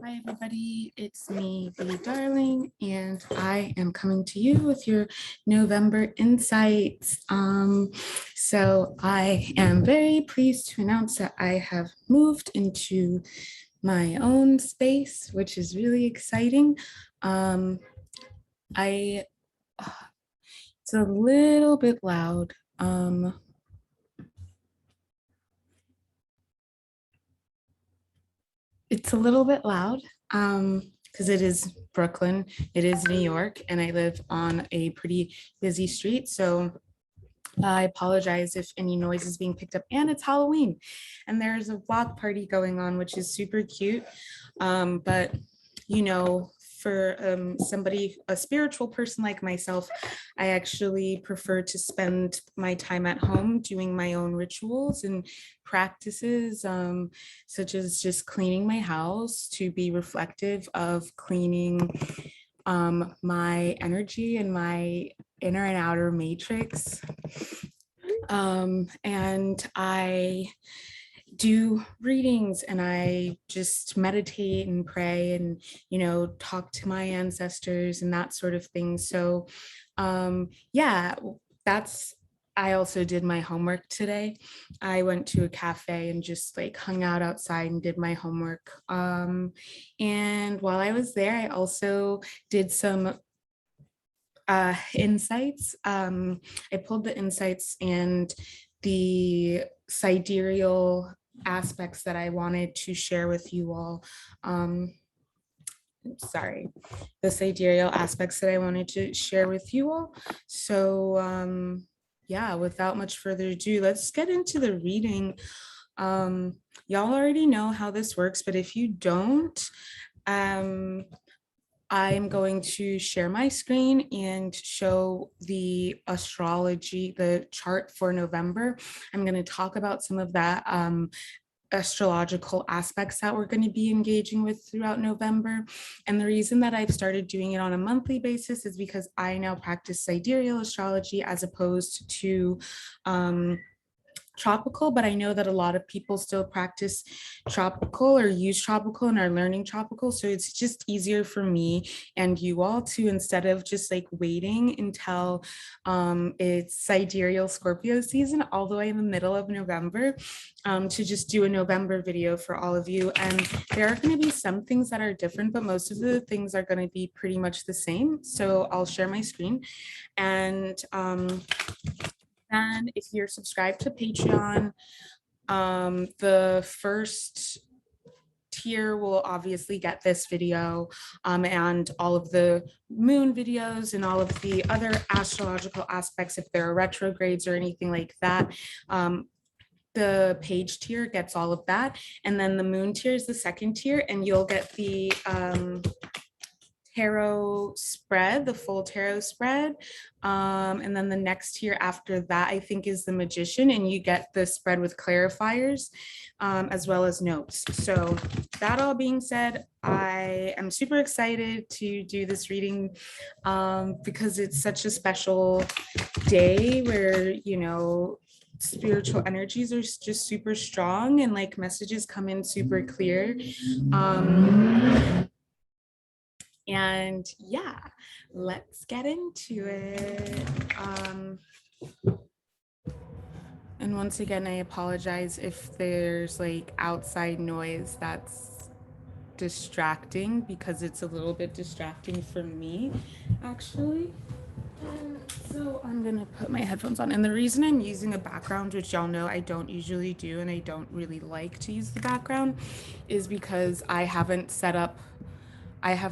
Hi everybody, it's me, Vie Darling, and I am coming to you with your November insights. So I am very pleased to announce that I have moved into my own space, which is really exciting. I It's a little bit loud. It's a little bit loud because it is Brooklyn, it is New York, and I live on a pretty busy street. So I apologize if any noise is being picked up, and it's Halloween and there's a block party going on, which is super cute. But you know, for somebody, a spiritual person like myself, I actually prefer to spend my time at home doing my own rituals and practices, such as just cleaning my house to be reflective of cleaning my energy and my inner and outer matrix. And I do readings and I just meditate and pray and, you know, talk to my ancestors and that sort of thing. So yeah, I also did my homework today. I went to a cafe and just like hung out outside and did my homework. And while I was there, I also did some insights. I pulled the insights and the sidereal aspects that I wanted to share with you all. The sidereal aspects that I wanted to share with you all. So yeah, without much further ado, let's get into the reading. Y'all already know how this works, but if you don't, I'm going to share my screen and show the astrology, the chart for November. I'm going to talk about some of that astrological aspects that we're going to be engaging with throughout November. And the reason that I've started doing it on a monthly basis is because I now practice sidereal astrology as opposed to tropical, but I know that a lot of people still practice tropical or use tropical and are learning tropical. So it's just easier for me and you all to, instead of just like waiting until it's sidereal Scorpio season, all the way in the middle of November, to just do a November video for all of you. And there are going to be some things that are different, but most of the things are going to be pretty much the same. So I'll share my screen. And if you're subscribed to Patreon, the first tier will obviously get this video and all of the moon videos and all of the other astrological aspects if there are retrogrades or anything like that. The page tier gets all of that, and then the moon tier is the second tier, and you'll get the tarot spread, the full tarot spread. And then the next tier after that, I think, is the magician, and you get the spread with clarifiers as well as notes. So that all being said, I am super excited to do this reading because it's such a special day where, you know, spiritual energies are just super strong and like messages come in super clear. And yeah, let's get into it. And once again, I apologize if there's like outside noise that's distracting, because it's a little bit distracting for me, actually. So I'm gonna put my headphones on. And the reason I'm using a background, which y'all know I don't usually do and I don't really like to use the background, is because I have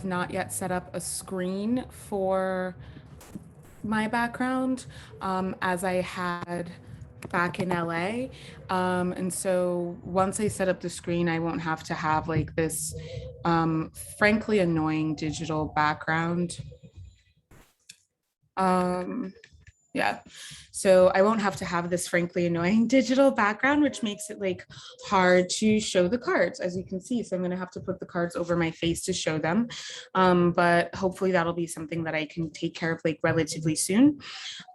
not yet set up a screen for my background as I had back in LA. And so once I set up the screen, I won't have to have like this frankly annoying digital background. Yeah. So I won't have to have this frankly annoying digital background, which makes it like hard to show the cards, as you can see. So I'm going to have to put the cards over my face to show them. But hopefully that'll be something that I can take care of like relatively soon.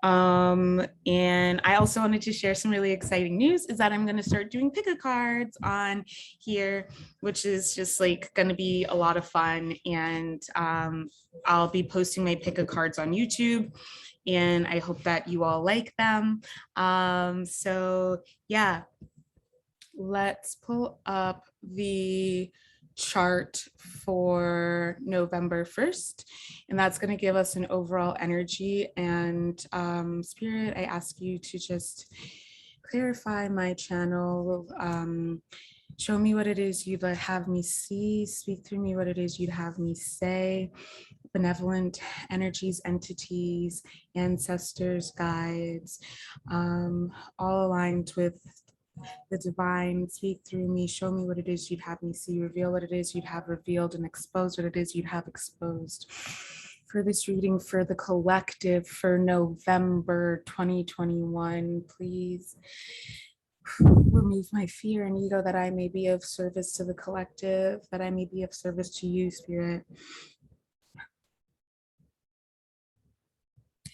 And I also wanted to share some really exciting news is that I'm going to start doing pick-a cards on here, which is just like going to be a lot of fun. And I'll be posting my pick-a cards on YouTube, and I hope that you all like them. So yeah, let's pull up the chart for November 1st, and that's going to give us an overall energy. And Spirit, I ask you to just clarify my channel, show me what it is you'd have me see, speak through me what it is you'd have me say. Benevolent energies, entities, ancestors, guides, all aligned with the divine. Speak through me, show me what it is you'd have me see, reveal what it is you'd have revealed, and expose what it is you'd have exposed. For this reading for the collective for November 2021, please remove my fear and ego, that I may be of service to the collective, that I may be of service to you, Spirit.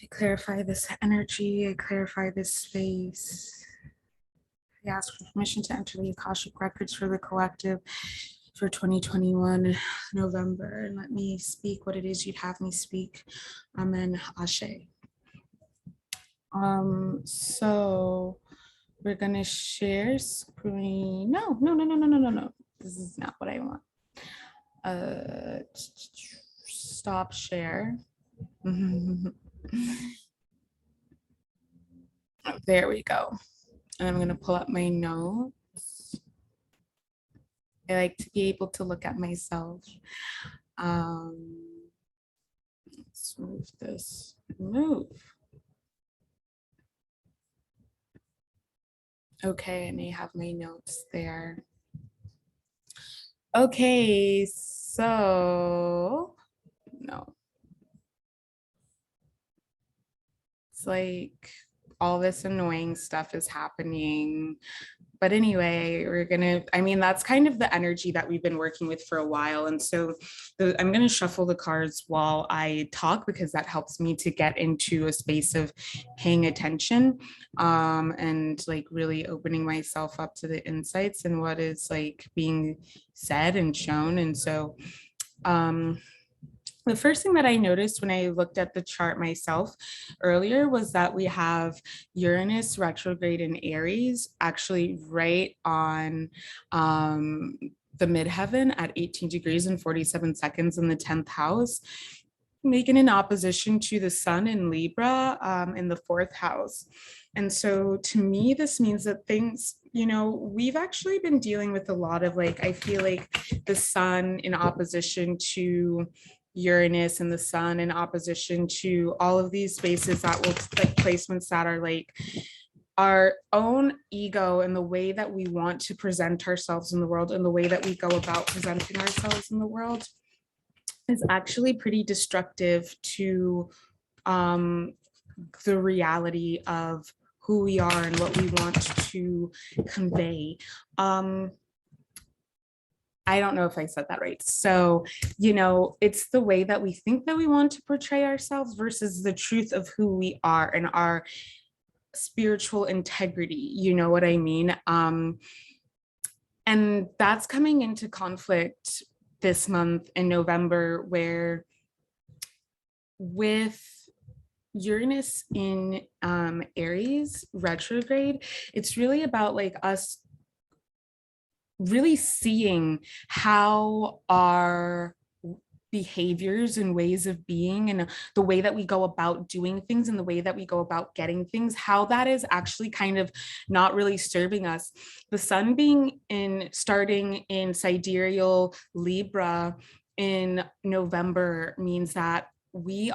I clarify this energy, I clarify this space. I ask for permission to enter the Akashic records for the collective for 2021 November, and let me speak what it is you'd have me speak. Amen. Ashe. So we're gonna share screen. No. This is not what I want. Stop share. There we go. And I'm gonna pull up my notes. I like to be able to look at myself. Let's move this. Move. Okay, and I have my notes there. Okay, so no. It's like all this annoying stuff is happening. But anyway, I mean, that's kind of the energy that we've been working with for a while. And so I'm going to shuffle the cards while I talk, because that helps me to get into a space of paying attention, and like really opening myself up to the insights and what is like being said and shown. And so, the first thing that I noticed when I looked at the chart myself earlier was that we have Uranus retrograde in Aries, actually right on the midheaven at 18 degrees and 47 seconds in the 10th house, making an opposition to the sun in Libra in the 4th house. And so to me, this means that things, we've actually been dealing with a lot of like, I feel like the sun in opposition to Uranus and the sun in opposition to all of these spaces that will like placements that are like our own ego and the way that we want to present ourselves in the world and the way that we go about presenting ourselves in the world is actually pretty destructive to the reality of who we are and what we want to convey. I don't know if I said that right. So, it's the way that we think that we want to portray ourselves versus the truth of who we are and our spiritual integrity. You know what I mean? And that's coming into conflict this month in November, where with Uranus in Aries retrograde, it's really about like us really seeing how our behaviors and ways of being and the way that we go about doing things and the way that we go about getting things, how that is actually kind of not really serving us. The sun starting in sidereal Libra in November means that we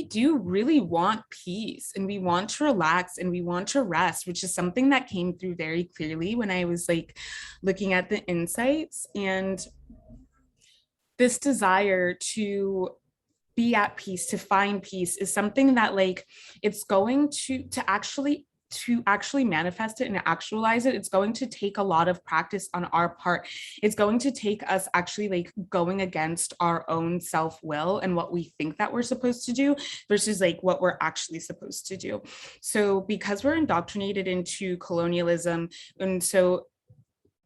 do really want peace and we want to relax and we want to rest, which is something that came through very clearly when I was like looking at the insights, and this desire to be at peace, to find peace, is something that like it's going to actually manifest it and actualize it. It's going to take a lot of practice on our part. It's going to take us actually like going against our own self-will and what we think that we're supposed to do versus like what we're actually supposed to do. So because we're indoctrinated into colonialism, and so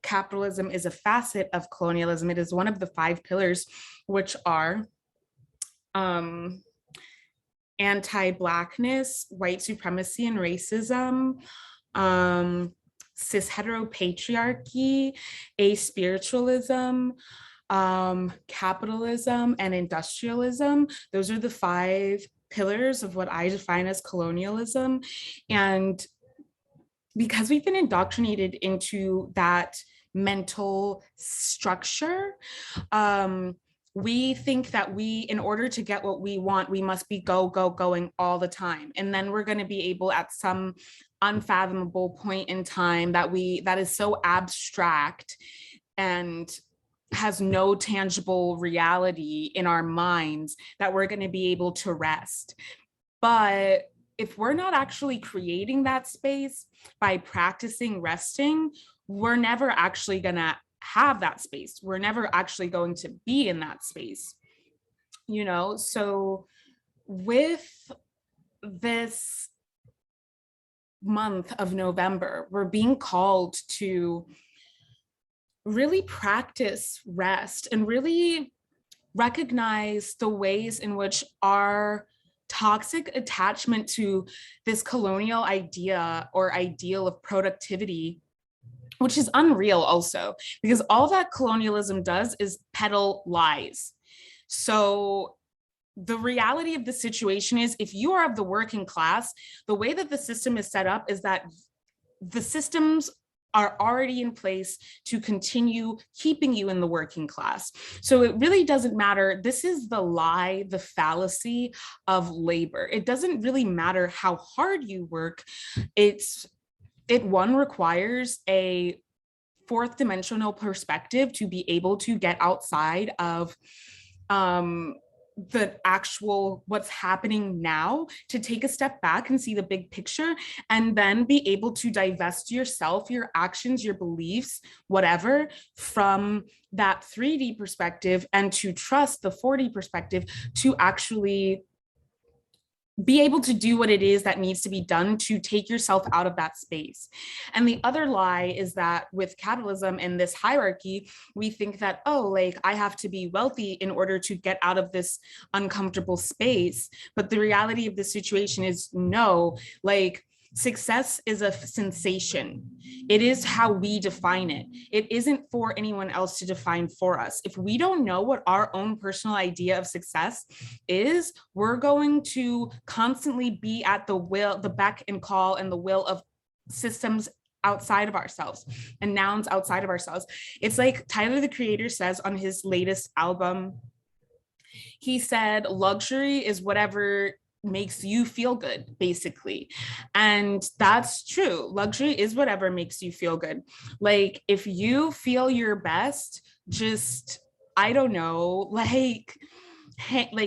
capitalism is a facet of colonialism, it is one of the 5 pillars, which are anti-Blackness, white supremacy and racism, cis heteropatriarchy, aspiritualism, capitalism, and industrialism. Those are the 5 pillars of what I define as colonialism. And because we've been indoctrinated into that mental structure, we think that in order to get what we want, we must be going all the time. And then we're going to be able at some unfathomable point in time that is so abstract and has no tangible reality in our minds that we're going to be able to rest. But if we're not actually creating that space by practicing resting, we're never actually going to have that space. We're never actually going to be in that space, you know? So with this month of November, we're being called to really practice rest and really recognize the ways in which our toxic attachment to this colonial idea or ideal of productivity, which is unreal also, because all that colonialism does is peddle lies. So the reality of the situation is, if you are of the working class, the way that the system is set up is that the systems are already in place to continue keeping you in the working class. So it really doesn't matter. This is the lie, the fallacy of labor. It doesn't really matter how hard you work. It requires a 4th dimensional perspective to be able to get outside of the actual what's happening now, to take a step back and see the big picture, and then be able to divest yourself, your actions, your beliefs, whatever, from that 3D perspective, and to trust the 4D perspective to actually be able to do what it is that needs to be done to take yourself out of that space. And the other lie is that with capitalism and this hierarchy, we think that, oh, like I have to be wealthy in order to get out of this uncomfortable space. But the reality of the situation is no, like success is a sensation. It is how we define it. It isn't for anyone else to define for us. If we don't know what our own personal idea of success is, we're going to constantly be at the beck and call and the will of systems outside of ourselves and nouns outside of ourselves. It's like Tyler, the Creator, says on his latest album, he said, luxury is whatever makes you feel good, basically. And that's true. Luxury is whatever makes you feel good. Like if you feel your best, just, I don't know, like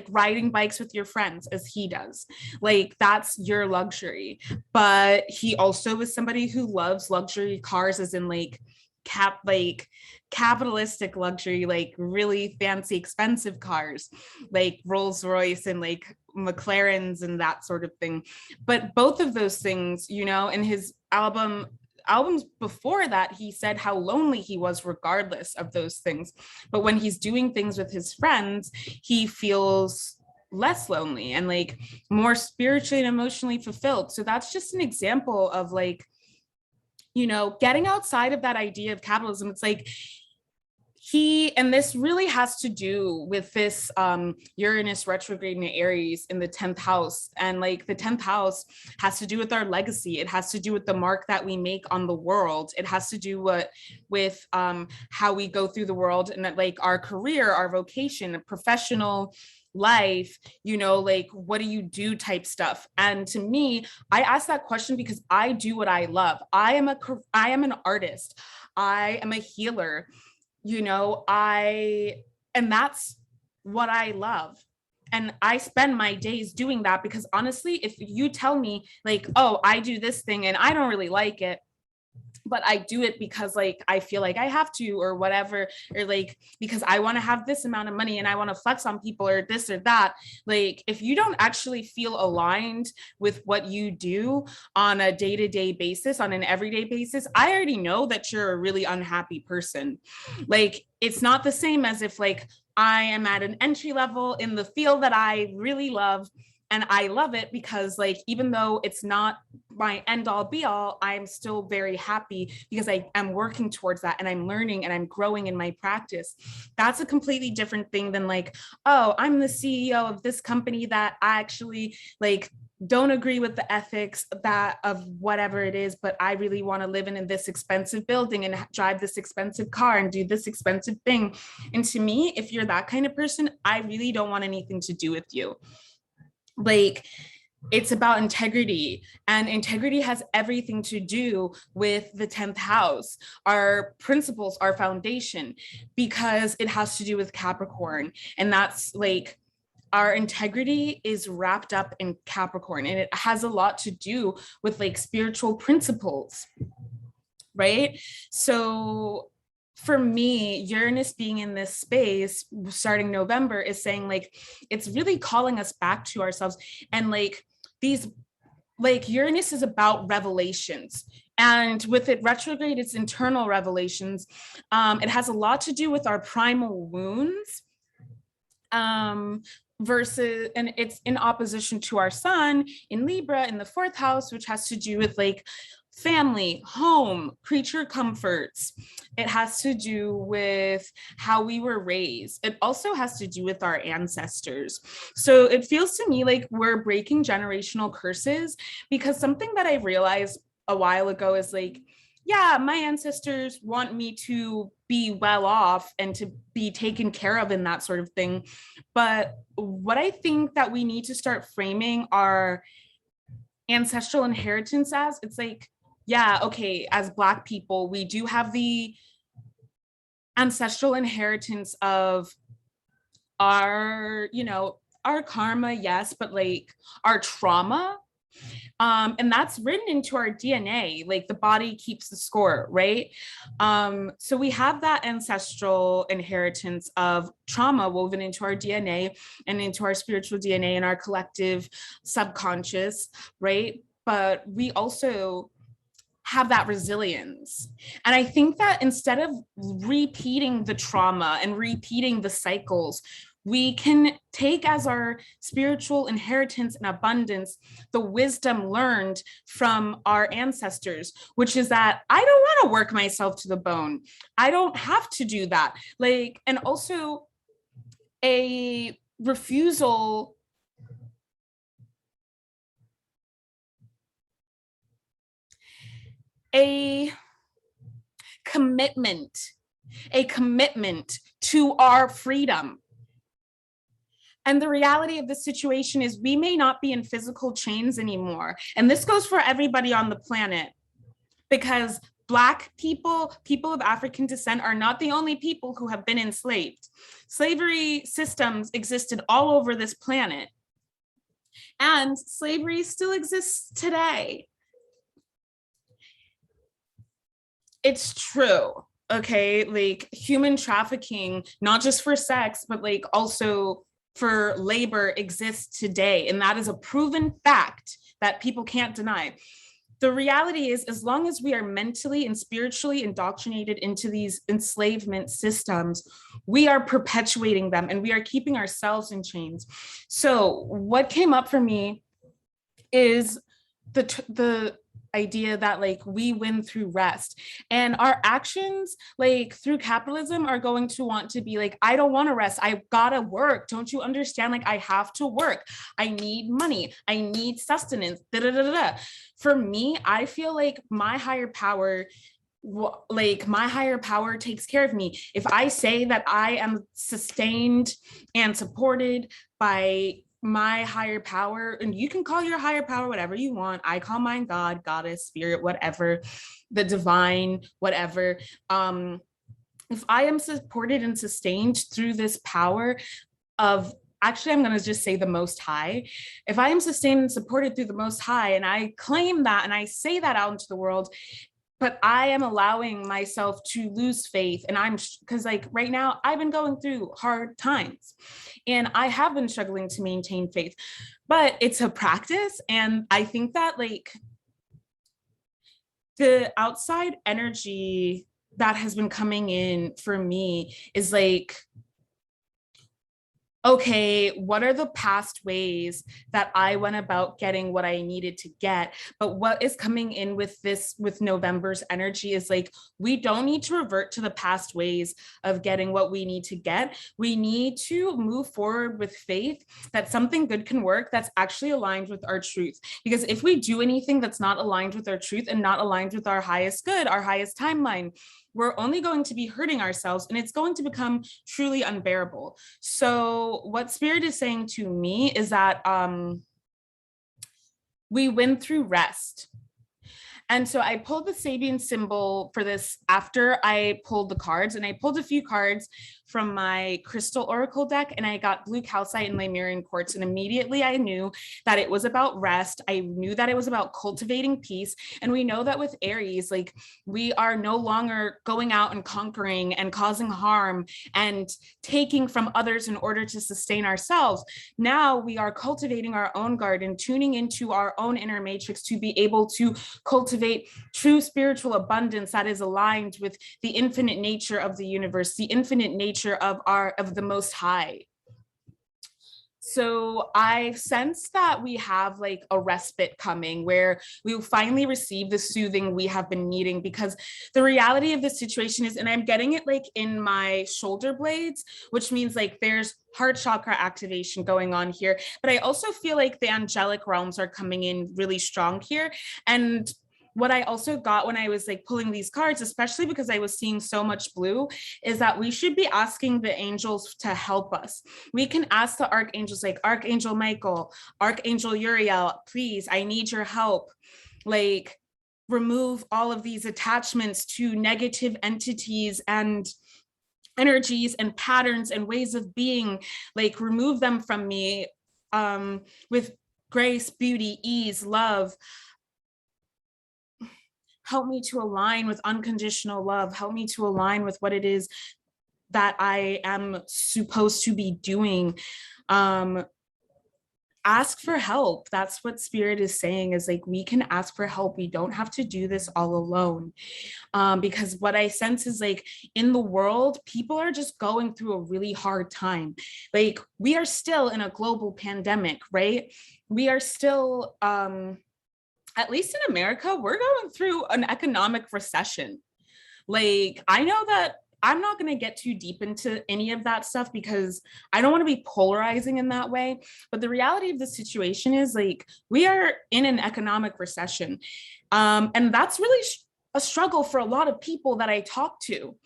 riding bikes with your friends as he does, like that's your luxury. But he also is somebody who loves luxury cars, as in like capitalistic luxury, like really fancy expensive cars like Rolls Royce and like McLarens and that sort of thing. But both of those things, you know, in his albums before that, he said how lonely he was regardless of those things. But when he's doing things with his friends, he feels less lonely and like more spiritually and emotionally fulfilled. So that's just an example of like, you know, getting outside of that idea of capitalism. It's like and this really has to do with this Uranus retrograde in Aries in the 10th house. And like the 10th house has to do with our legacy. It has to do with the mark that we make on the world. It has to do with how we go through the world and that, like our career, our vocation, professional life, you know, like what do you do type stuff. And to me, I ask that question because I do what I love. I am an artist. I am a healer, you know, and that's what I love. And I spend my days doing that because honestly, if you tell me like, oh, I do this thing and I don't really like it, but I do it because like I feel like I have to or whatever, or like because I want to have this amount of money and I want to flex on people or this or that. Like if you don't actually feel aligned with what you do on a day-to-day basis, on an everyday basis, I already know that you're a really unhappy person. Like it's not the same as if like I am at an entry level in the field that I really love, and I love it because like even though it's not my end all be all, I'm still very happy because I am working towards that and I'm learning and I'm growing in my practice. That's a completely different thing than like, oh, I'm the CEO of this company that I actually like don't agree with the ethics that of whatever it is, but I really want to live in this expensive building and drive this expensive car and do this expensive thing. And to me, if you're that kind of person, I really don't want anything to do with you. Like it's about integrity, and integrity has everything to do with the 10th house, our principles, our foundation, because it has to do with Capricorn. And that's like our integrity is wrapped up in Capricorn, and it has a lot to do with like spiritual principles, right? So for me, Uranus being in this space starting November is saying like it's really calling us back to ourselves. And like these, like Uranus is about revelations, and with it retrograde, it's internal revelations. It has a lot to do with our primal wounds, versus, and it's in opposition to our sun in Libra in the 4th house, which has to do with like family, home, creature comforts. It has to do with how we were raised. It also has to do with our ancestors. So it feels to me like we're breaking generational curses, because something that I realized a while ago is like, yeah, my ancestors want me to be well off and to be taken care of and that sort of thing. But what I think that we need to start framing our ancestral inheritance as, it's like, yeah, okay, as Black people, we do have the ancestral inheritance of our, you know, our karma, yes, but like our trauma. And that's written into our DNA, like the body keeps the score, right? So we have that ancestral inheritance of trauma woven into our DNA and into our spiritual DNA and our collective subconscious, right? But we also have that resilience. And I think that instead of repeating the trauma and repeating the cycles, we can take as our spiritual inheritance and abundance the wisdom learned from our ancestors, which is that I don't want to work myself to the bone. I don't have to do that. Like, and also a refusal, a commitment to our freedom. And the reality of the situation is we may not be in physical chains anymore. And this goes for everybody on the planet, because Black people, people of African descent, are not the only people who have been enslaved. Slavery systems existed all over this planet, and slavery still exists today. It's true, okay? Like human trafficking, not just for sex, but like also for labor, exists today. And that is a proven fact that people can't deny. The reality is, as long as we are mentally and spiritually indoctrinated into these enslavement systems, we are perpetuating them and we are keeping ourselves in chains. So what came up for me is the idea that like we win through rest, and our actions like through capitalism are going to want to be like, I don't want to rest, I gotta work, don't you understand, like I have to work, I need money, I need sustenance, da, da, da, da, da. For me, I feel like my higher power takes care of me. If I say that I am sustained and supported by my higher power, and you can call your higher power whatever you want, I call mine God, goddess, spirit, whatever, the divine, whatever. If I am supported and sustained through this power of actually, I'm going to just say the Most High. If I am sustained and supported through the Most High, and I claim that and I say that out into the world, but I am allowing myself to lose faith. And because like right now, I've been going through hard times and I have been struggling to maintain faith, but it's a practice. And I think that like the outside energy that has been coming in for me is like, okay, what are the past ways that I went about getting what I needed to get? But what is coming in with this, with November's energy is like, we don't need to revert to the past ways of getting what we need to get. We need to move forward with faith that something good can work that's actually aligned with our truth. Because if we do anything that's not aligned with our truth and not aligned with our highest good, our highest timeline, we're only going to be hurting ourselves and it's going to become truly unbearable. So what Spirit is saying to me is that we win through rest. And so I pulled the Sabian symbol for this after I pulled the cards, and I pulled a few cards from my crystal oracle deck, and I got blue calcite and Lemurian quartz. And immediately I knew that it was about rest. I knew that it was about cultivating peace. And we know that with Aries, like we are no longer going out and conquering and causing harm and taking from others in order to sustain ourselves. Now we are cultivating our own garden, tuning into our own inner matrix to be able to cultivate true spiritual abundance that is aligned with the infinite nature of the universe, the infinite nature of the Most High. So I sense that we have like a respite coming where we will finally receive the soothing we have been needing, because the reality of the situation is, and I'm getting it like in my shoulder blades, which means like there's heart chakra activation going on here, but I also feel like the angelic realms are coming in really strong here. And what I also got when I was like pulling these cards, especially because I was seeing so much blue, is that we should be asking the angels to help us. We can ask the archangels like Archangel Michael, Archangel Uriel, please, I need your help. Like remove all of these attachments to negative entities and energies and patterns and ways of being, like remove them from me with grace, beauty, ease, love. Help me to align with unconditional love. Help me to align with what it is that I am supposed to be doing. Ask for help. That's what Spirit is saying, is like, we can ask for help. We don't have to do this all alone. Because what I sense is like in the world, people are just going through a really hard time. Like we are still in a global pandemic, right? We are still, at least in America, we're going through an economic recession. Like, I know that I'm not going to get too deep into any of that stuff because I don't want to be polarizing in that way. But the reality of the situation is like, we are in an economic recession. And that's really a struggle for a lot of people that I talk to.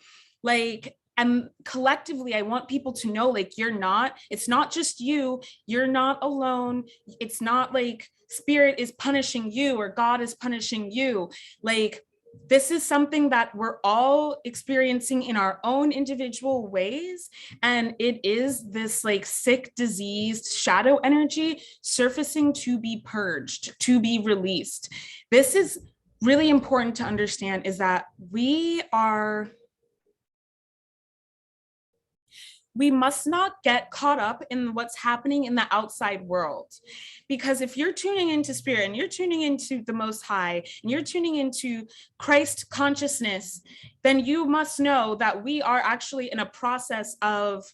Like, and collectively, I want people to know, like, it's not just you, you're not alone. It's not like Spirit is punishing you or God is punishing you. Like, this is something that we're all experiencing in our own individual ways. And it is this like sick, diseased shadow energy surfacing to be purged, to be released. This is really important to understand, is that we must not get caught up in what's happening in the outside world. Because if you're tuning into Spirit and you're tuning into the Most High and you're tuning into Christ consciousness, then you must know that we are actually in a process of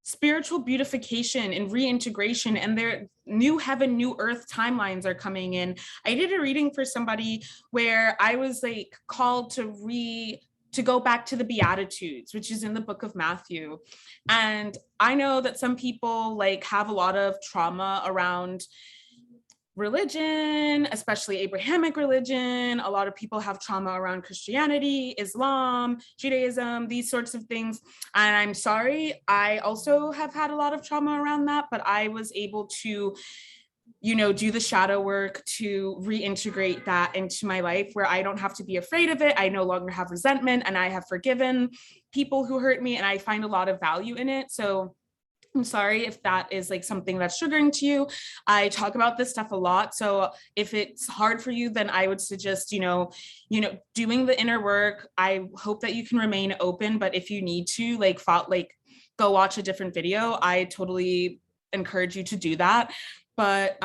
spiritual beautification and reintegration, and their new heaven, new earth timelines are coming in. I did a reading for somebody where I was like called to go back to the Beatitudes, which is in the book of Matthew. And I know that some people like have a lot of trauma around religion, especially Abrahamic religion. A lot of people have trauma around Christianity, Islam, Judaism, these sorts of things. And I'm sorry, I also have had a lot of trauma around that, but I was able to do the shadow work to reintegrate that into my life, where I don't have to be afraid of it. I no longer have resentment, and I have forgiven people who hurt me, and I find a lot of value in it. So I'm sorry if that is like something that's triggering to you. I talk about this stuff a lot. So if it's hard for you, then I would suggest, doing the inner work. I hope that you can remain open, but if you need to go watch a different video, I totally encourage you to do that. But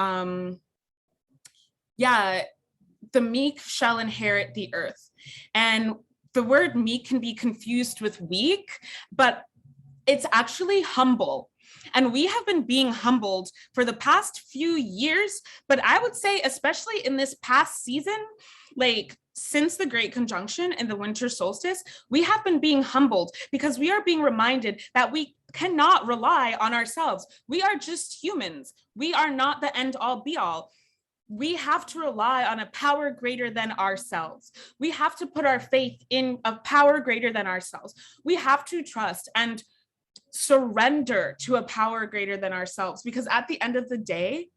yeah, the meek shall inherit the earth. And the word meek can be confused with weak, but it's actually humble. And we have been being humbled for the past few years, but I would say, especially in this past season, like since the Great Conjunction and the winter solstice, we have been being humbled because we are being reminded that we cannot rely on ourselves. We are just humans. We are not the end all be all. We have to rely on a power greater than ourselves. We have to put our faith in a power greater than ourselves. We have to trust and surrender to a power greater than ourselves, because at the end of the day,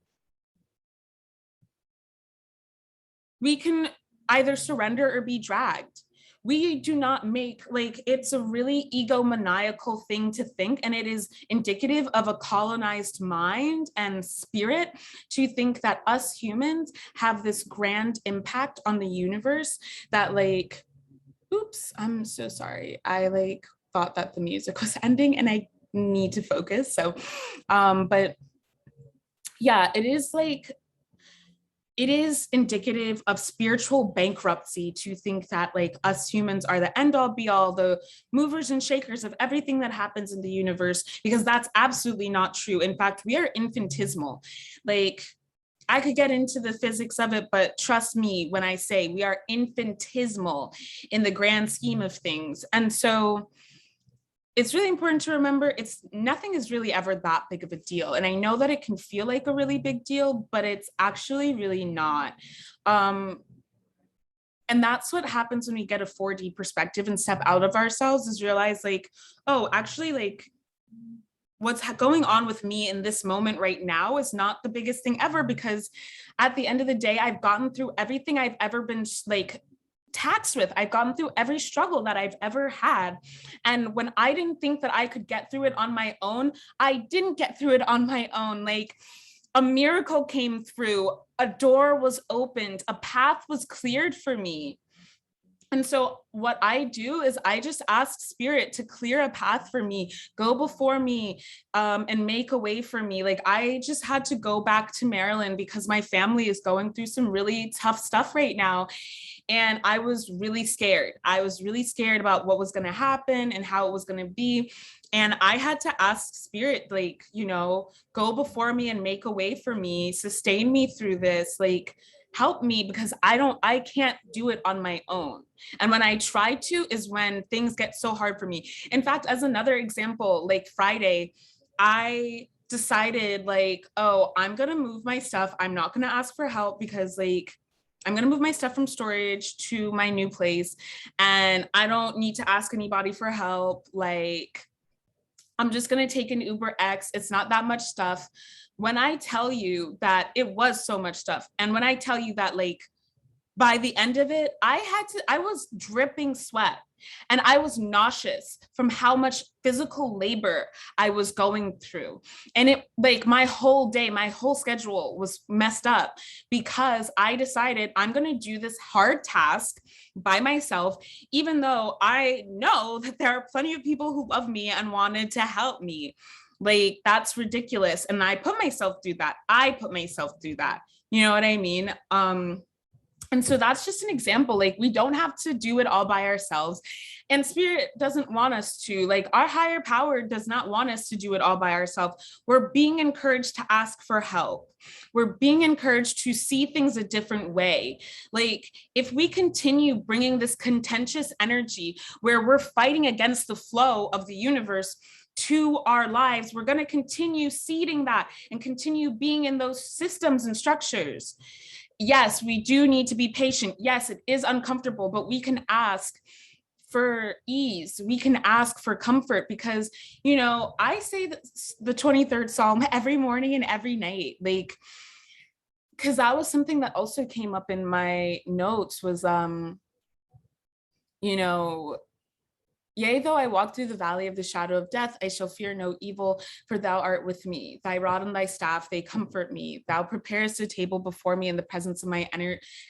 we can either surrender or be dragged. We do not make, it's a really egomaniacal thing to think, and it is indicative of a colonized mind and spirit to think that us humans have this grand impact on the universe that oops, I'm so sorry. I thought that the music was ending and I need to focus. So, but yeah, it is indicative of spiritual bankruptcy to think that us humans are the end all be all, the movers and shakers of everything that happens in the universe, because that's absolutely not true. In fact, we are infinitesimal. I could get into the physics of it, but trust me when I say we are infinitesimal in the grand scheme of things. And so it's really important to remember nothing is really ever that big of a deal. And I know that it can feel like a really big deal, but it's actually really not. And that's what happens when we get a 4D perspective and step out of ourselves, is realize oh, actually what's going on with me in this moment right now is not the biggest thing ever, because at the end of the day, I've gotten through everything I've ever been taxed with. I've gone through every struggle that I've ever had. And when I didn't think that I could get through it on my own, I didn't get through it on my own. A miracle came through, a door was opened, a path was cleared for me. And so what I do is I just ask spirit to clear a path for me, go before me, and make a way for me. I just had to go back to Maryland because my family is going through some really tough stuff right now. And I was really scared. I was really scared about what was going to happen and how it was going to be. And I had to ask spirit, go before me and make a way for me, sustain me through this, help me, because I can't do it on my own. And when I try to is when things get so hard for me. In fact, as another example, Friday, I decided oh, I'm going to move my stuff. I'm not going to ask for help because I'm going to move my stuff from storage to my new place, and I don't need to ask anybody for help. I'm just going to take an Uber X. It's not that much stuff. When I tell you that it was so much stuff, and when I tell you that by the end of it, I was dripping sweat and I was nauseous from how much physical labor I was going through. And it my whole day, my whole schedule was messed up because I decided I'm going to do this hard task by myself, even though I know that there are plenty of people who love me and wanted to help me. That's ridiculous. And I put myself through that. You know what I mean? And so that's just an example. We don't have to do it all by ourselves, and spirit doesn't want us to. Our higher power does not want us to do it all by ourselves. We're being encouraged to ask for help. We're being encouraged to see things a different way. If we continue bringing this contentious energy where we're fighting against the flow of the universe to our lives, we're going to continue seeding that and continue being in those systems and structures. Yes, we do need to be patient. Yes, it is uncomfortable, but we can ask for ease. We can ask for comfort, because, I say the 23rd Psalm every morning and every night, because that was something that also came up in my notes was, Yea, though I walk through the valley of the shadow of death, I shall fear no evil, for thou art with me. Thy rod and thy staff, they comfort me. Thou preparest a table before me in the presence of my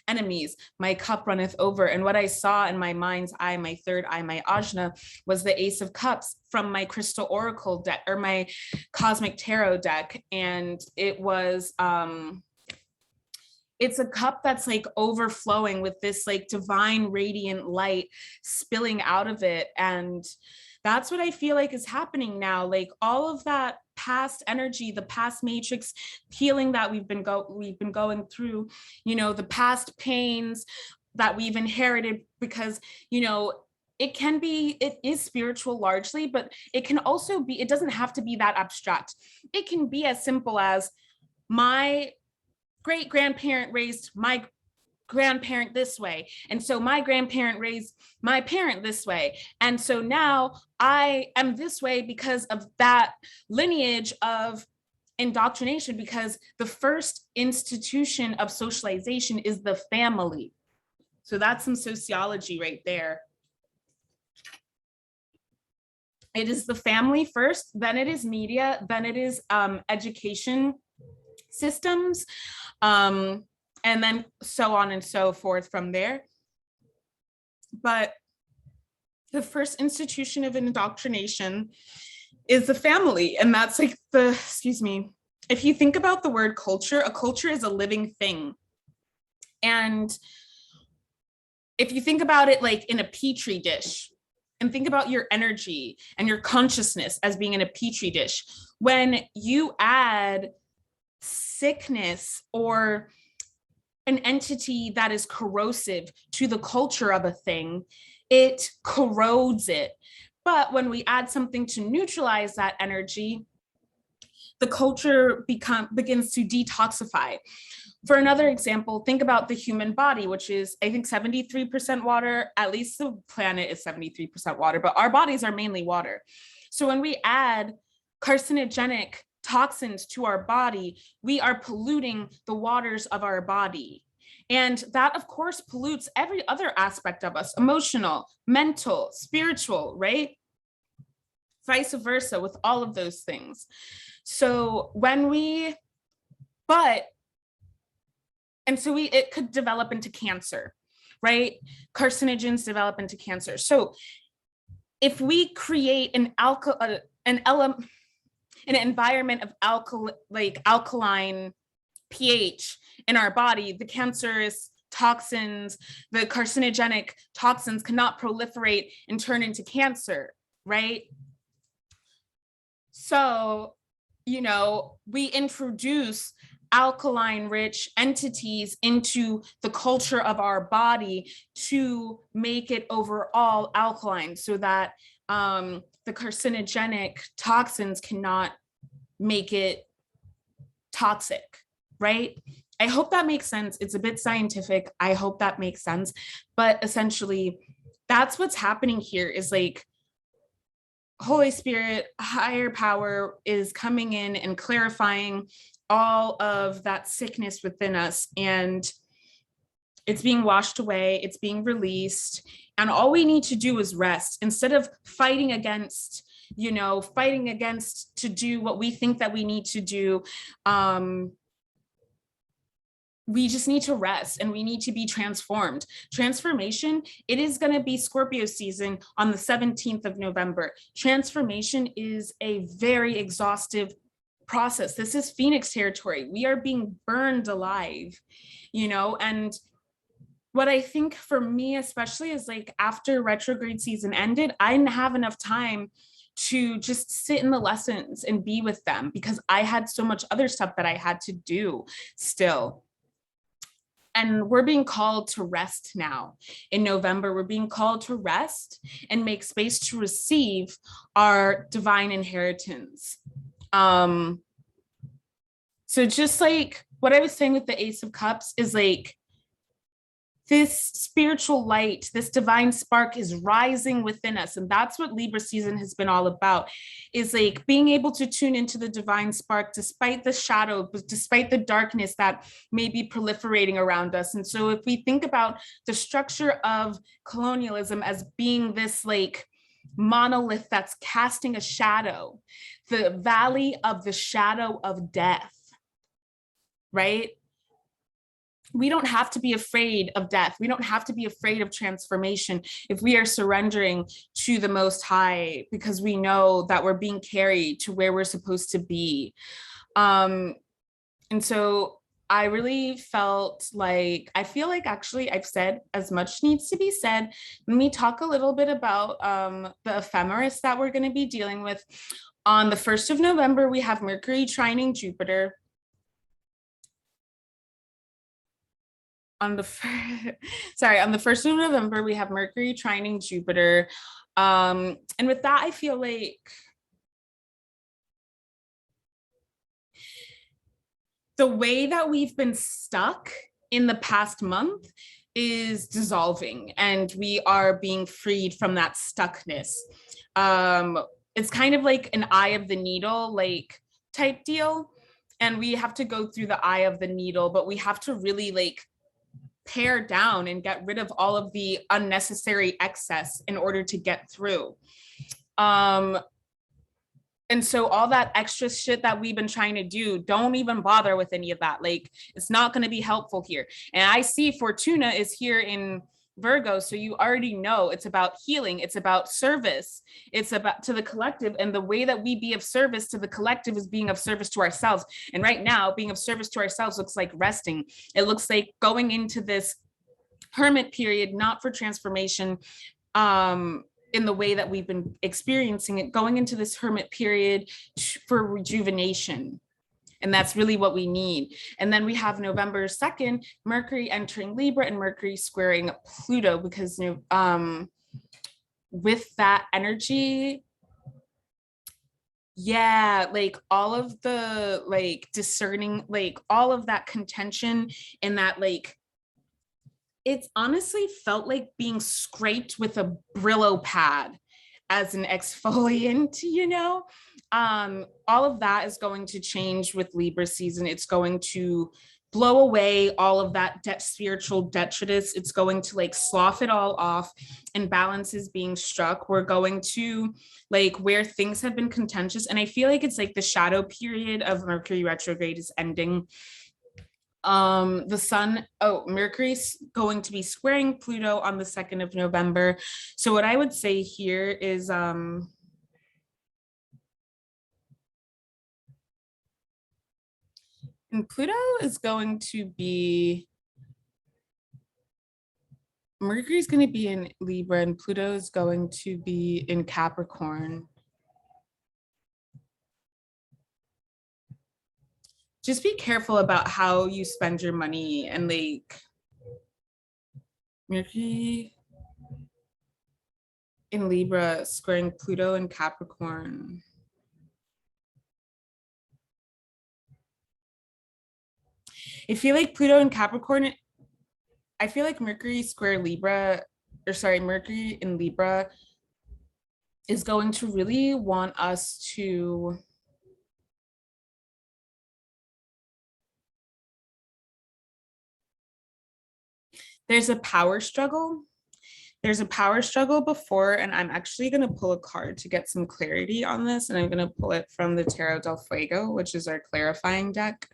enemies. My cup runneth over. And what I saw in my mind's eye, my third eye, my ajna, was the Ace of Cups from my crystal oracle deck, or my cosmic tarot deck. And it was it's a cup that's like overflowing with this like divine radiant light spilling out of it. And that's what I feel like is happening now. Like all of that past energy, the past matrix healing that we've been going through, you know, the past pains that we've inherited, because, you know, it is spiritual largely, but it can also be, it doesn't have to be that abstract. It can be as simple as my great grandparent raised my grandparent this way, and so my grandparent raised my parent this way, and so now I am this way because of that lineage of indoctrination, because the first institution of socialization is the family. So that's some sociology right there. It is the family first, then it is media, then it is education systems, and then so on and so forth from there. But the first institution of indoctrination is the family, and that's like the, excuse me, if you think about the word culture, a culture is a living thing. And if you think about it like in a petri dish, and think about your energy and your consciousness as being in a petri dish, when you add sickness or an entity that is corrosive to the culture of a thing, it corrodes it. But when we add something to neutralize that energy, the culture begins to detoxify. For another example, think about the human body, which is, I think, 73% water. At least the planet is 73% water, but our bodies are mainly water. So when we add carcinogenic toxins to our body, we are polluting the waters of our body. And that, of course, pollutes every other aspect of us: emotional, mental, spiritual, right? Vice versa with all of those things. So when we, it could develop into cancer, right? Carcinogens develop into cancer. So if we create an environment of alkaline pH in our body, the cancerous toxins, the carcinogenic toxins cannot proliferate and turn into cancer, right? So, you know, we introduce alkaline rich entities into the culture of our body to make it overall alkaline, so that the carcinogenic toxins cannot make it toxic, right? I hope that makes sense. It's a bit scientific. I hope that makes sense. But essentially, that's what's happening here, is like Holy Spirit, higher power is coming in and clarifying all of that sickness within us, and it's being washed away, it's being released, and all we need to do is rest instead of fighting against to do what we think that we need to do. We just need to rest, and we need to be transformed. Transformation, it is going to be Scorpio season on the 17th of November. Transformation is a very exhaustive process. This is Phoenix territory. We are being burned alive, you know. And what I think for me especially is, like, after retrograde season ended, I didn't have enough time to just sit in the lessons and be with them, because I had so much other stuff that I had to do still. And we're being called to rest now. In November, we're being called to rest and make space to receive our divine inheritance. So just like what I was saying with the Ace of Cups is, like, this spiritual light, this divine spark is rising within us. And that's what Libra season has been all about, is like being able to tune into the divine spark despite the shadow, despite the darkness that may be proliferating around us. And so if we think about the structure of colonialism as being this like monolith that's casting a shadow, the valley of the shadow of death, right? We don't have to be afraid of death. We don't have to be afraid of transformation if we are surrendering to the Most High, because we know that we're being carried to where we're supposed to be. And so I really felt like, I feel like actually I've said as much needs to be said. Let me talk a little bit about the ephemeris that we're going to be dealing with. On the 1st of November, we have Mercury trining Jupiter. On the 1st of November, we have Mercury trining Jupiter. And with that, I feel like the way that we've been stuck in the past month is dissolving, and we are being freed from that stuckness. It's kind of like an eye of the needle, like type deal. And we have to go through the eye of the needle, but we have to really like pare down and get rid of all of the unnecessary excess in order to get through. And so all that extra shit that we've been trying to do, don't even bother with any of that. Like, it's not going to be helpful here. And I see Fortuna is here in Virgo, so you already know it's about healing, it's about service, it's about to the collective, and the way that we be of service to the collective is being of service to ourselves. And right now, being of service to ourselves looks like resting. It looks like going into this hermit period, not for transformation, in the way that we've been experiencing it, going into this hermit period for rejuvenation. And that's really what we need. And then we have November 2nd, Mercury entering Libra and Mercury squaring Pluto, because with that energy, yeah, like all of the like discerning, like all of that contention and that like, it's honestly felt like being scraped with a Brillo pad as an exfoliant, you know? All of that is going to change with Libra season. It's going to blow away all of that spiritual detritus. It's going to like slough it all off, and balance is being struck. We're going to like where things have been contentious. And I feel like it's like the shadow period of Mercury retrograde is ending. The sun, Mercury's going to be squaring Pluto on the 2nd of November. So what I would say here is and Pluto is going to be, Mercury's going to be in Libra and Pluto is going to be in Capricorn. Just be careful about how you spend your money, and like Mercury in Libra squaring Pluto in Capricorn. I feel like Pluto in Capricorn, I feel like Mercury square Libra, or sorry, Mercury in Libra is going to really want us to there's a power struggle. There's a power struggle before, and I'm actually going to pull a card to get some clarity on this, and I'm going to pull it from the Tarot del Fuego, which is our clarifying deck.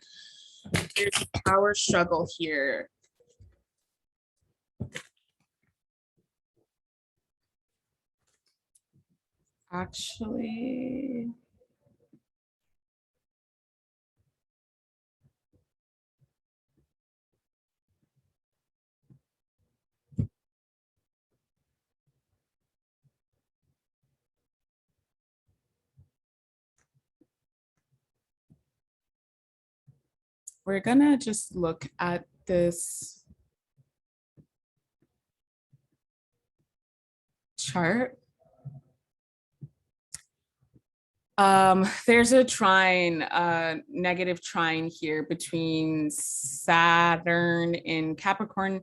There's a power struggle here. Actually, we're gonna just look at this chart. There's a trine, negative trine here between Saturn in Capricorn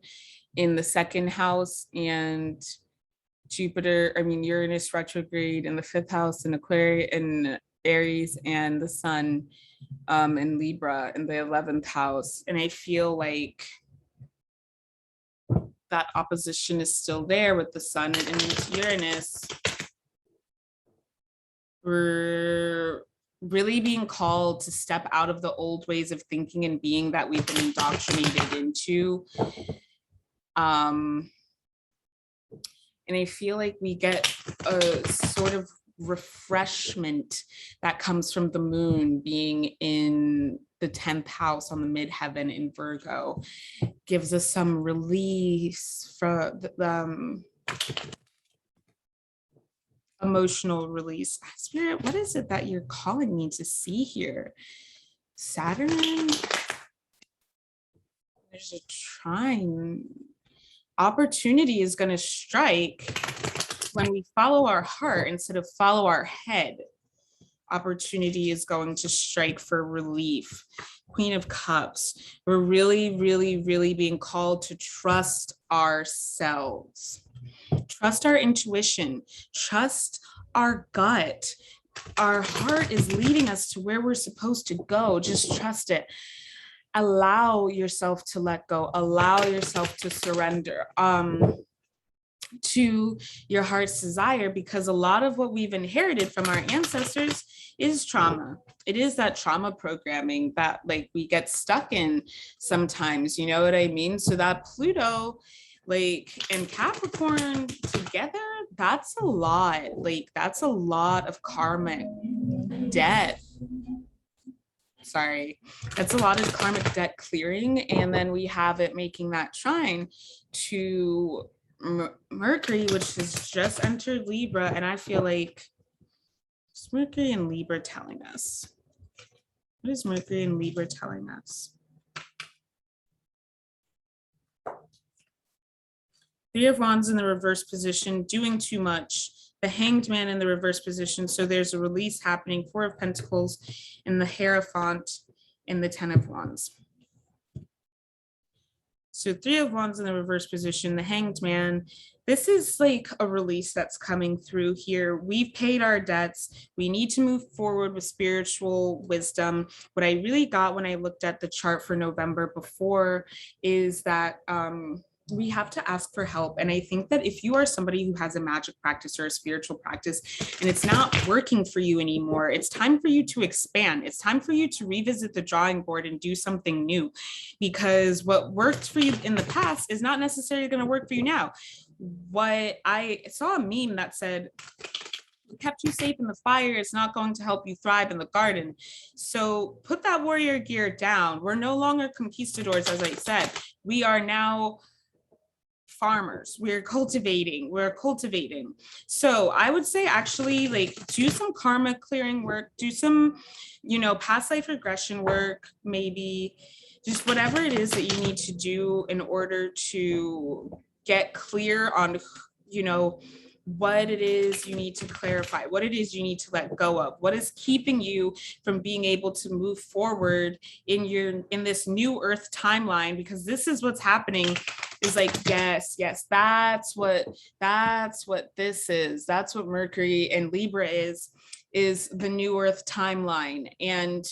in the 2nd house and Uranus retrograde in the 5th house in Aquarius in Aries, and the sun in Libra in the 11th house. And I feel like that opposition is still there with the sun and Uranus. We're really being called to step out of the old ways of thinking and being that we've been indoctrinated into. And I feel like we get a sort of refreshment that comes from the moon being in the 10th house on the midheaven in Virgo. Gives us some release from the emotional release. Spirit, what is it that you're calling me to see here? Saturn? There's a trine. Opportunity is going to strike when we follow our heart instead of follow our head. Opportunity is going to strike for relief. Queen of Cups. We're really, really, really being called to trust ourselves. Trust our intuition. Trust our gut. Our heart is leading us to where we're supposed to go. Just trust it. Allow yourself to let go. Allow yourself to surrender to your heart's desire, because a lot of what we've inherited from our ancestors is trauma. It is that trauma programming that like we get stuck in sometimes, you know what I mean? So that Pluto like and Capricorn together, that's a lot. Like that's a lot of karmic debt. Sorry, that's a lot of karmic debt clearing. And then we have it making that trine to Mercury, which has just entered Libra. And I feel like it's Mercury and Libra telling us. What is Mercury and Libra telling us? Three of Wands in the reverse position, doing too much. The Hanged Man in the reverse position. So there's a release happening. Four of Pentacles and the Hierophant in the 10 of Wands. So Three of Wands in the reverse position, the Hanged Man. This is like a release that's coming through here. We've paid our debts. We need to move forward with spiritual wisdom. What I really got when I looked at the chart for November before is that we have to ask for help. And I think that if you are somebody who has a magic practice or a spiritual practice and it's not working for you anymore, it's time for you to expand. It's time for you to revisit the drawing board and do something new, because what worked for you in the past is not necessarily going to work for you now. What I saw a meme that said, kept you safe in the fire, it's not going to help you thrive in the garden. So put that warrior gear down. We're no longer conquistadors, as I said. We are now farmers. We're cultivating. So I would say actually like do some karma clearing work, do some, you know, past life regression work, maybe just whatever it is that you need to do in order to get clear on, you know, what it is you need to clarify, what it is you need to let go of, what is keeping you from being able to move forward in this new earth timeline, because this is what's happening. Is like, yes, that's what this is. That's what Mercury and Libra is the new earth timeline, and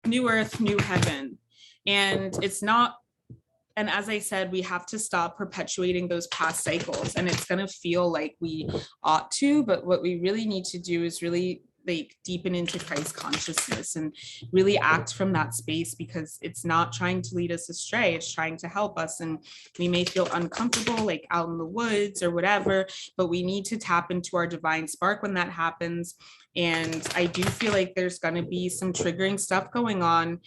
new earth, new heaven. And it's not, and as I said, we have to stop perpetuating those past cycles, and it's going to feel like we ought to, but what we really need to do is really like deepen into Christ consciousness and really act from that space, because it's not trying to lead us astray, it's trying to help us. And we may feel uncomfortable like out in the woods or whatever, but we need to tap into our divine spark when that happens. And I do feel like there's going to be some triggering stuff going on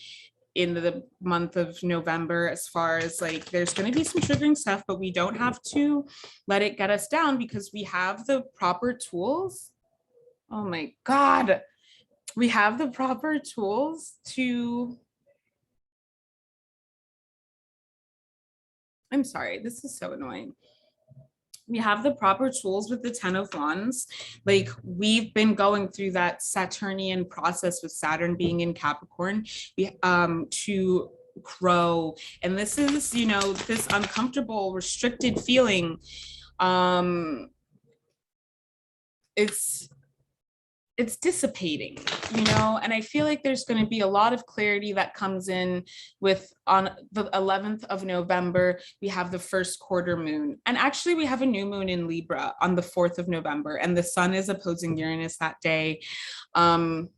in the month of November, as far as like there's going to be some triggering stuff, but we don't have to let it get us down, because we have the proper tools. Oh my God, we have the proper tools to, I'm sorry, this is so annoying. We have the proper tools with the 10 of Wands. Like we've been going through that Saturnian process with Saturn being in Capricorn to grow. And this is, you know, this uncomfortable, restricted feeling. It's it's dissipating, you know, and I feel like there's going to be a lot of clarity that comes in with on the 11th of November, we have the first quarter moon. And actually we have a new moon in Libra on the 4th of November, and the sun is opposing Uranus that day. And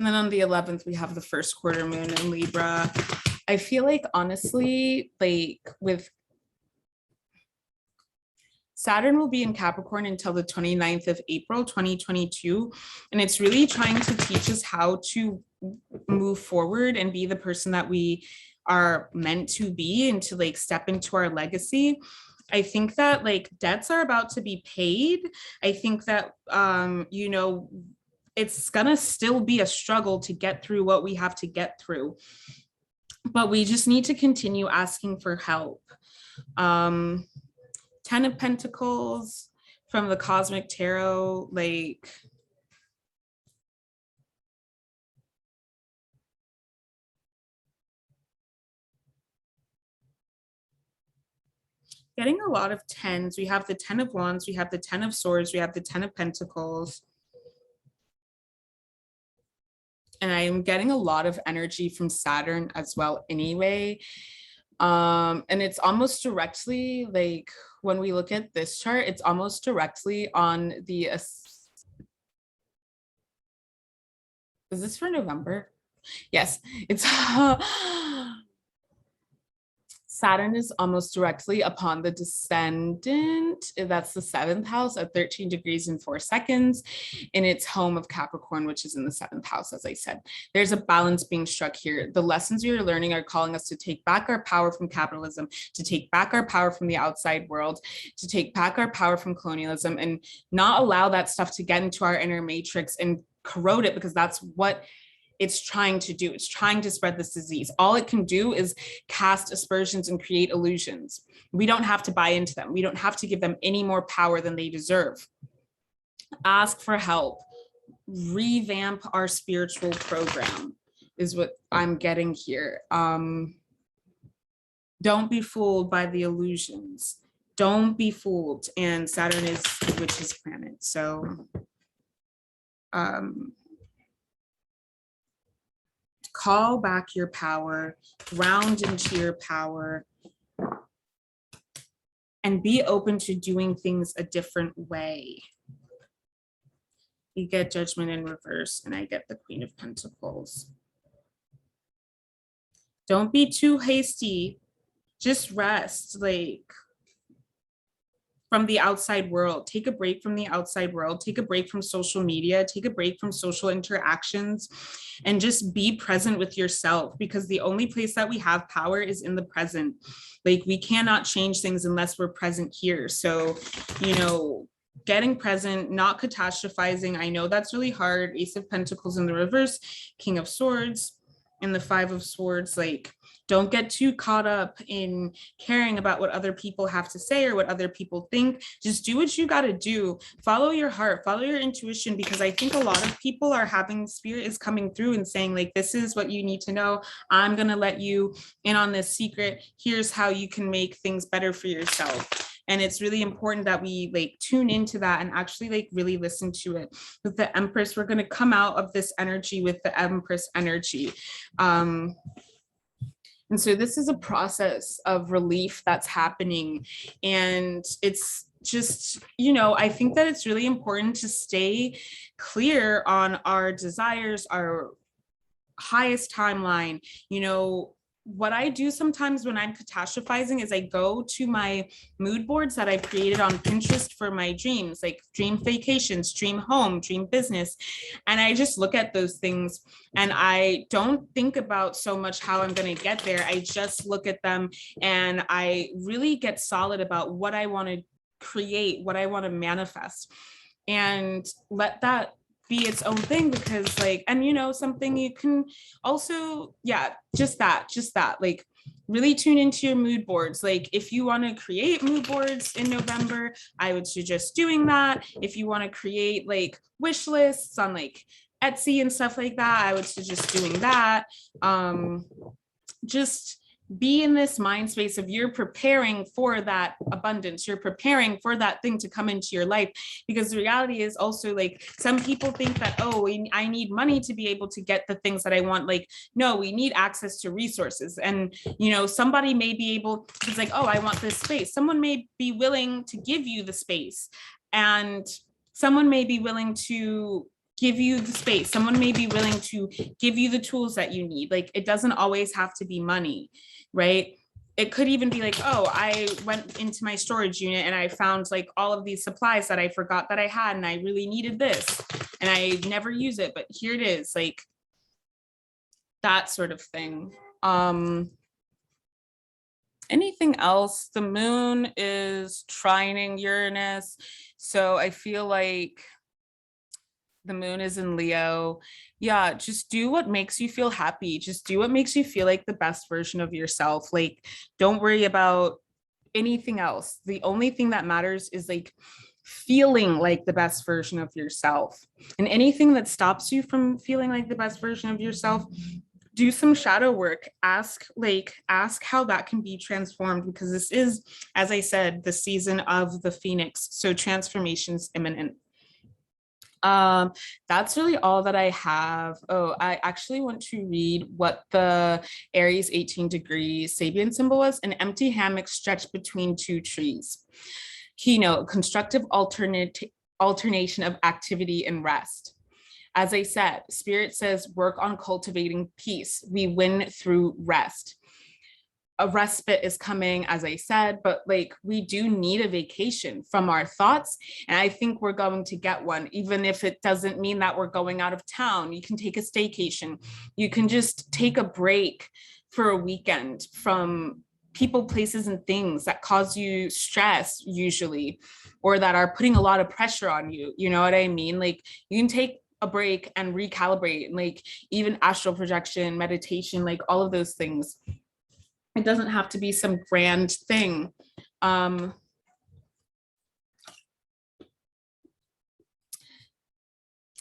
then on the 11th, we have the first quarter moon in Libra. I feel like, honestly, like with Saturn will be in Capricorn until the 29th of April, 2022. And it's really trying to teach us how to move forward and be the person that we are meant to be, and to like step into our legacy. I think that like debts are about to be paid. I think that, you know, it's gonna still be a struggle to get through what we have to get through, but we just need to continue asking for help. 10 of Pentacles from the Cosmic Tarot, like getting a lot of tens. We have the 10 of Wands, we have the 10 of Swords, we have the 10 of Pentacles. And I'm getting a lot of energy from Saturn as well anyway. And it's almost directly, like when we look at this chart, it's almost directly on the, is this for November? Yes, it's Saturn is almost directly upon the descendant. That's the 7th house at 13 degrees and 4 seconds in its home of Capricorn, which is in the 7th house. As I said, there's a balance being struck here. The lessons we are learning are calling us to take back our power from capitalism, to take back our power from the outside world, to take back our power from colonialism, and not allow that stuff to get into our inner matrix and corrode it, because that's what it's trying to do. It's trying to spread this disease. All it can do is cast aspersions and create illusions. We don't have to buy into them. We don't have to give them any more power than they deserve. Ask for help. Revamp our spiritual program is what I'm getting here. Don't be fooled by the illusions. Don't be fooled. And Saturn is the witch's planet. So call back your power, ground into your power, and be open to doing things a different way. You get Judgment in reverse, and I get the Queen of Pentacles. Don't be too hasty. Just rest, like, from the outside world. Take a break from the outside world. Take a break from social media. Take a break from social interactions, and just be present with yourself, because the only place that we have power is in the present. Like, we cannot change things unless we're present here. So, you know, getting present, not catastrophizing. I know that's really hard. Ace of Pentacles in the reverse, King of Swords in the 5 of Swords. Like, don't get too caught up in caring about what other people have to say or what other people think. Just do what you got to do. Follow your heart, follow your intuition, because I think a lot of people are having, spirit is coming through and saying, like, this is what you need to know. I'm going to let you in on this secret. Here's how you can make things better for yourself. And it's really important that we like tune into that and actually like really listen to it. With the Empress, we're going to come out of this energy with the Empress energy. And so this is a process of relief that's happening. And it's just, you know, I think that it's really important to stay clear on our desires, our highest timeline. You know, what I do sometimes when I'm catastrophizing is I go to my mood boards that I created on Pinterest for my dreams, like dream vacations, dream home, dream business. And I just look at those things and I don't think about so much how I'm going to get there. I just look at them and I really get solid about what I want to create, what I want to manifest, and let that be its own thing. Because like, and you know, something you can also, yeah, just that, like really tune into your mood boards. Like if you want to create mood boards in November, I would suggest doing that. If you want to create like wish lists on like Etsy and stuff like that, I would suggest doing that. Just be in this mind space of you're preparing for that abundance, you're preparing for that thing to come into your life. Because the reality is also like some people think that, oh, I need money to be able to get the things that I want. Like, no, we need access to resources. And, you know, somebody may be able, it's like, oh, I want this space. Someone may be willing to give you the space, and someone may be willing to give you the space. Someone may be willing to give you the tools that you need. Like, it doesn't always have to be money, right? It could even be like, oh, I went into my storage unit and I found like all of these supplies that I forgot that I had, and I really needed this and I never use it, but here it is, like that sort of thing. Anything else? The moon is trining Uranus. So I feel like the moon is in Leo. Yeah, just do what makes you feel happy. Just do what makes you feel like the best version of yourself. Like, don't worry about anything else. The only thing that matters is like feeling like the best version of yourself. And anything that stops you from feeling like the best version of yourself, do some shadow work. Ask how that can be transformed, because this is, as I said, the season of the Phoenix. So transformation's imminent. That's really all that I have. Oh, I actually want to read what the Aries 18-degree Sabian symbol was: an empty hammock stretched between two trees. Keynote: constructive alternation of activity and rest. As I said, Spirit says work on cultivating peace. We win through rest. A respite is coming, as I said, but like we do need a vacation from our thoughts. And I think we're going to get one, even if it doesn't mean that we're going out of town. You can take a staycation. You can just take a break for a weekend from people, places, and things that cause you stress usually, or that are putting a lot of pressure on you. You know what I mean? Like, you can take a break and recalibrate, and like even astral projection, meditation, like all of those things. It doesn't have to be some grand thing.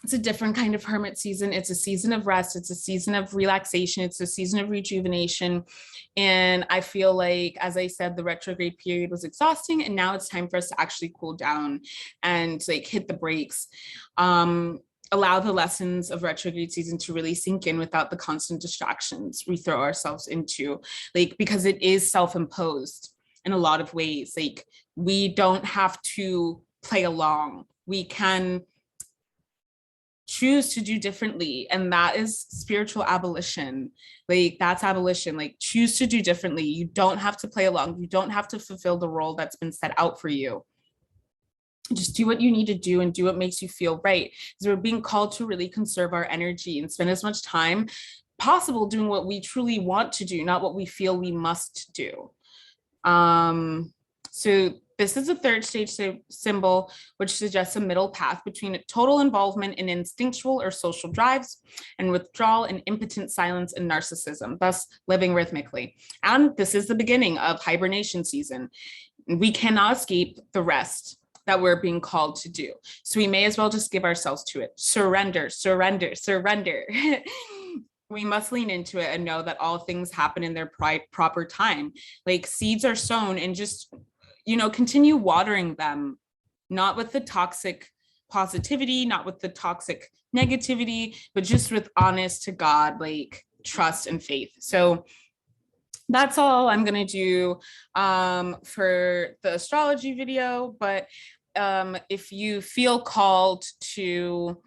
It's a different kind of hermit season. It's a season of rest. It's a season of relaxation. It's a season of rejuvenation. And I feel like, as I said, the retrograde period was exhausting, and now it's time for us to actually cool down and like hit the brakes. Allow the lessons of retrograde season to really sink in without the constant distractions we throw ourselves into, like, because it is self-imposed in a lot of ways. Like, we don't have to play along. We can choose to do differently, and that is spiritual abolition. Like, that's abolition. Like, choose to do differently. You don't have to play along. You don't have to fulfill the role that's been set out for you. Just do what you need to do and do what makes you feel right. Because we're being called to really conserve our energy and spend as much time possible doing what we truly want to do, not what we feel we must do. So this is a third stage symbol, which suggests a middle path between total involvement in instinctual or social drives and withdrawal and impotent silence and narcissism, thus living rhythmically. And this is the beginning of hibernation season. We cannot escape the rest that we're being called to do. So we may as well just give ourselves to it. Surrender, surrender, surrender. We must lean into it and know that all things happen in their proper time. Like, seeds are sown, and just, you know, continue watering them, not with the toxic positivity, not with the toxic negativity, but just with honest to God, like, trust and faith. So that's all I'm going to do for the astrology video. But if you feel called to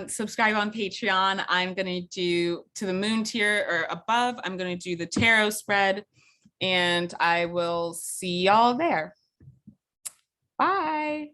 subscribe on Patreon, I'm going to do to the moon tier or above, I'm going to do the tarot spread, and I will see y'all there. Bye.